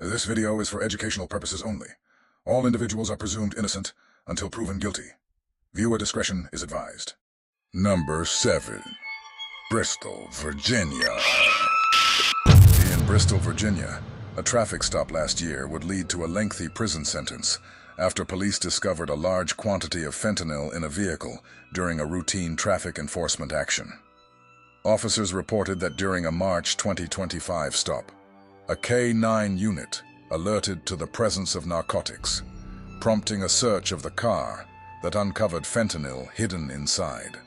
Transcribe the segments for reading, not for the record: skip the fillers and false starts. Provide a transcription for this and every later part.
This video is for educational purposes only. All individuals are presumed innocent until proven guilty. Viewer discretion is advised. Number 7. Bristol, Virginia. In Bristol, Virginia, a traffic stop last year would lead to a lengthy prison sentence after police discovered a large quantity of fentanyl in a vehicle during a routine traffic enforcement action. Officers reported that during a March 2025 stop, a K-9 unit alerted to the presence of narcotics, prompting a search of the car that uncovered fentanyl hidden inside.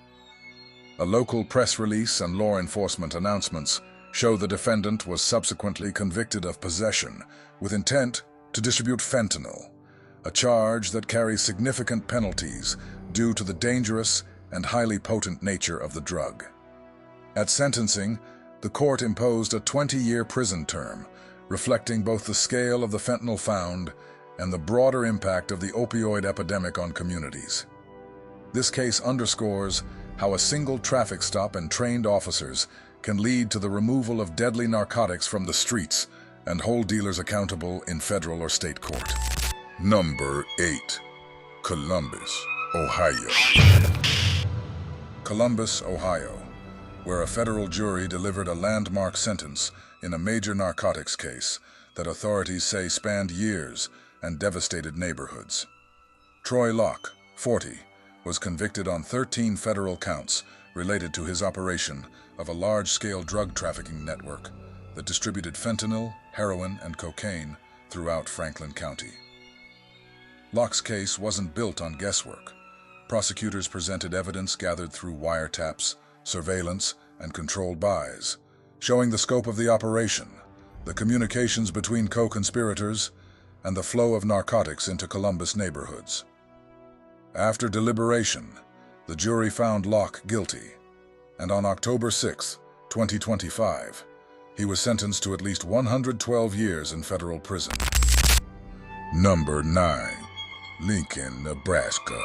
A local press release and law enforcement announcements show the defendant was subsequently convicted of possession with intent to distribute fentanyl, a charge that carries significant penalties due to the dangerous and highly potent nature of the drug. At sentencing, the court imposed a 20-year prison term, reflecting both the scale of the fentanyl found and the broader impact of the opioid epidemic on communities. This case underscores how a single traffic stop and trained officers can lead to the removal of deadly narcotics from the streets and hold dealers accountable in federal or state court. Number 8. Columbus, Ohio. Columbus, Ohio, where a federal jury delivered a landmark sentence in a major narcotics case that authorities say spanned years and devastated neighborhoods. Troy Locke, 40, was convicted on 13 federal counts related to his operation of a large-scale drug trafficking network that distributed fentanyl, heroin, and cocaine throughout Franklin County. Locke's case wasn't built on guesswork. Prosecutors presented evidence gathered through wiretaps, surveillance, and controlled buys, showing the scope of the operation, the communications between co-conspirators, and the flow of narcotics into Columbus neighborhoods. After deliberation, the jury found Locke guilty, and on October 6, 2025, he was sentenced to at least 112 years in federal prison. Number 9. Lincoln, Nebraska.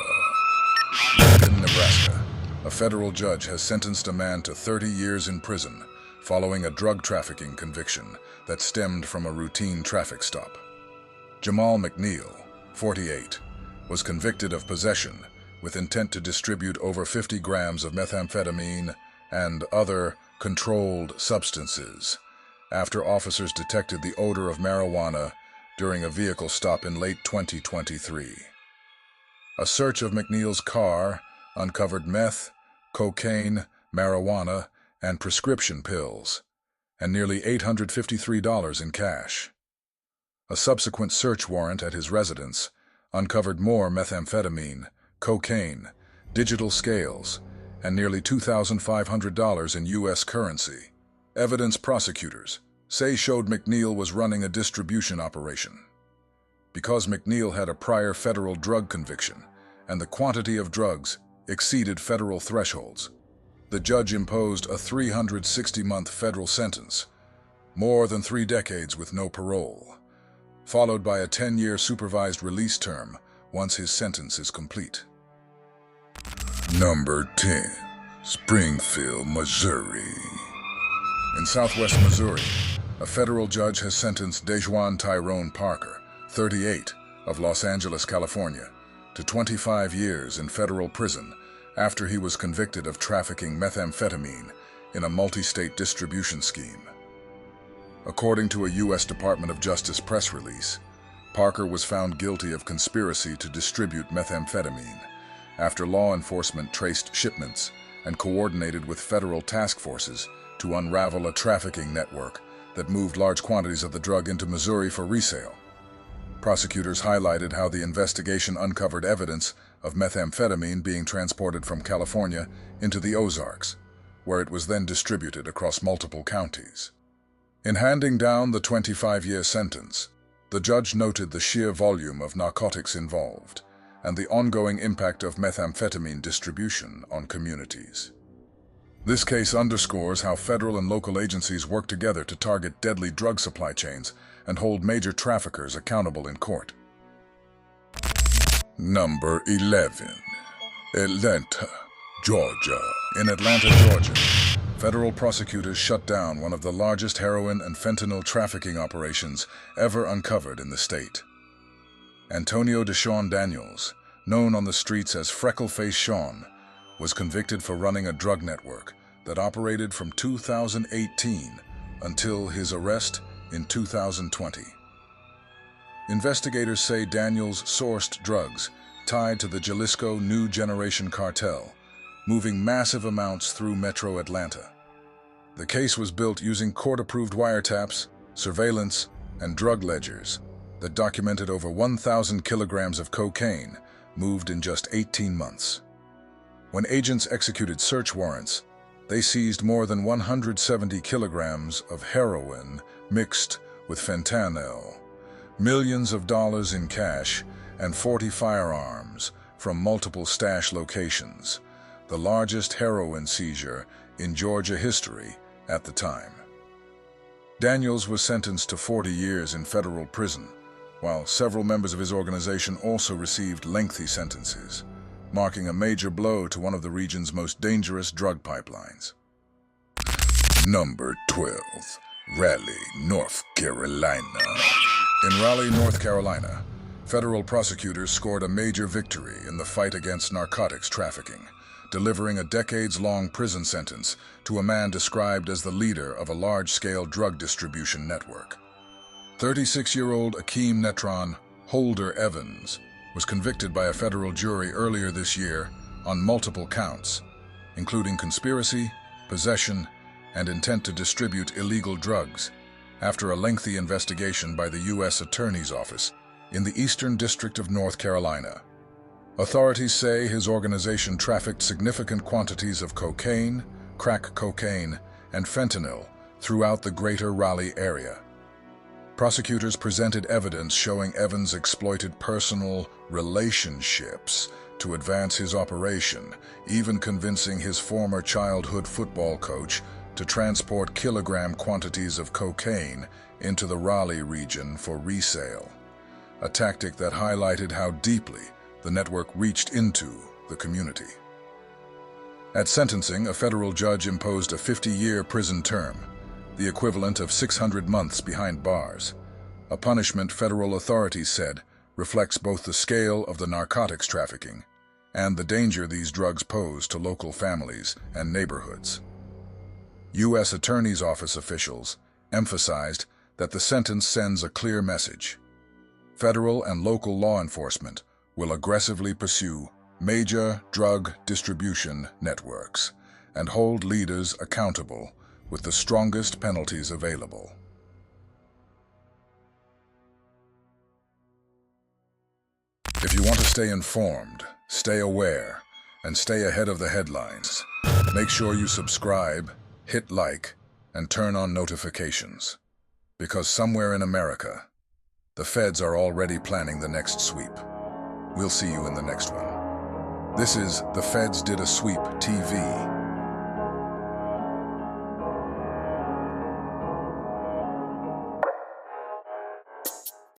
Lincoln, Nebraska. A federal judge has sentenced a man to 30 years in prison following a drug trafficking conviction that stemmed from a routine traffic stop. Jamal McNeil, 48, was convicted of possession with intent to distribute over 50 grams of methamphetamine and other controlled substances after officers detected the odor of marijuana during a vehicle stop in late 2023. A search of McNeil's car uncovered meth, cocaine, marijuana, and prescription pills, and nearly $853 in cash. A subsequent search warrant at his residence uncovered more methamphetamine, cocaine, digital scales, and nearly $2,500 in U.S. currency. Evidence prosecutors say showed McNeil was running a distribution operation. Because McNeil had a prior federal drug conviction and the quantity of drugs exceeded federal thresholds, the judge imposed a 360-month federal sentence, more than 3 decades with no parole, followed by a 10-year supervised release term once his sentence is complete. Number 10. Springfield, Missouri. In southwest Missouri, a federal judge has sentenced Dejuan Tyrone Parker, 38, of Los Angeles, California, to 25 years in federal prison after he was convicted of trafficking methamphetamine in a multi-state distribution scheme. According to a U.S. Department of Justice press release, Parker was found guilty of conspiracy to distribute methamphetamine after law enforcement traced shipments and coordinated with federal task forces to unravel a trafficking network that moved large quantities of the drug into Missouri for resale. Prosecutors highlighted how the investigation uncovered evidence of methamphetamine being transported from California into the Ozarks, where it was then distributed across multiple counties. In handing down the 25-year sentence, the judge noted the sheer volume of narcotics involved and the ongoing impact of methamphetamine distribution on communities. This case underscores how federal and local agencies work together to target deadly drug supply chains and hold major traffickers accountable in court. Number 11. Atlanta, Georgia. In Atlanta, Georgia, federal prosecutors shut down one of the largest heroin and fentanyl trafficking operations ever uncovered in the state. Antonio Deshaun Daniels, known on the streets as Freckleface Sean, was convicted for running a drug network that operated from 2018 until his arrest in 2020. Investigators say Daniels sourced drugs tied to the Jalisco New Generation cartel, moving massive amounts through metro Atlanta. The case was built using court-approved wiretaps, surveillance, and drug ledgers that documented over 1,000 kilograms of cocaine moved in just 18 months. When agents executed search warrants, they seized more than 170 kilograms of heroin mixed with fentanyl, millions of dollars in cash, and 40 firearms from multiple stash locations, the largest heroin seizure in Georgia history at the time. Daniels was sentenced to 40 years in federal prison, while several members of his organization also received lengthy sentences, marking a major blow to one of the region's most dangerous drug pipelines. Number 12. Raleigh, North Carolina. In Raleigh, North Carolina, federal prosecutors scored a major victory in the fight against narcotics trafficking, delivering a decades-long prison sentence to a man described as the leader of a large-scale drug distribution network. 36-year-old Akeem Netron Holder Evans was convicted by a federal jury earlier this year on multiple counts, including conspiracy, possession, and intent to distribute illegal drugs, after a lengthy investigation by the U.S. Attorney's Office in the Eastern District of North Carolina. Authorities say his organization trafficked significant quantities of cocaine, crack cocaine, and fentanyl throughout the greater Raleigh area. Prosecutors presented evidence showing Evans exploited personal relationships to advance his operation, even convincing his former childhood football coach to transport kilogram quantities of cocaine into the Raleigh region for resale, a tactic that highlighted how deeply the network reached into the community. At sentencing, a federal judge imposed a 50-year prison term, the equivalent of 600 months behind bars, a punishment federal authorities said reflects both the scale of the narcotics trafficking and the danger these drugs pose to local families and neighborhoods. U.S. Attorney's Office officials emphasized that the sentence sends a clear message. Federal and local law enforcement will aggressively pursue major drug distribution networks and hold leaders accountable with the strongest penalties available. If you want to stay informed, stay aware, and stay ahead of the headlines, make sure you subscribe, hit like, and turn on notifications. Because somewhere in America, the feds are already planning the next sweep. We'll see you in the next one. This is The Feds Did a Sweep TV.